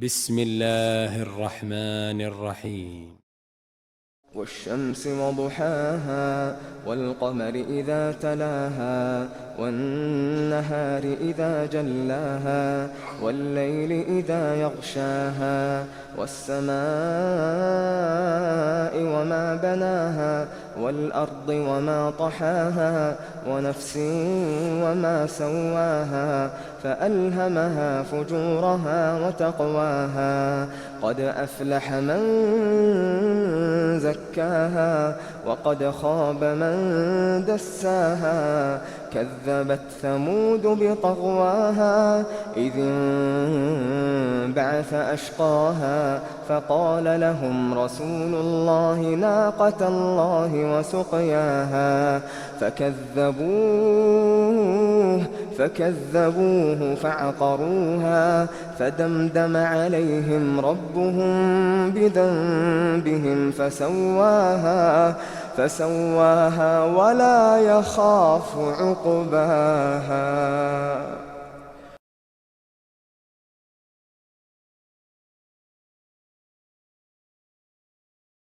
بسم الله الرحمن الرحيم. والشمس وضحاها والقمر إذا تلاها والنهار إذا جلاها والليل إذا يغشاها والسماء وما بناها والأرض وما طحاها ونفس وما سواها فألهمها فجورها وتقواها قد أفلح من زكاها وقد خاب من دساها كذبت ثمود بطغواها إذ انبعث أشقاها فقال لهم رسول الله ناقة الله وسقياها فكذبوه فعقروها فدمدم عليهم ربهم بذنبهم فسواها ولا يخاف عقباها.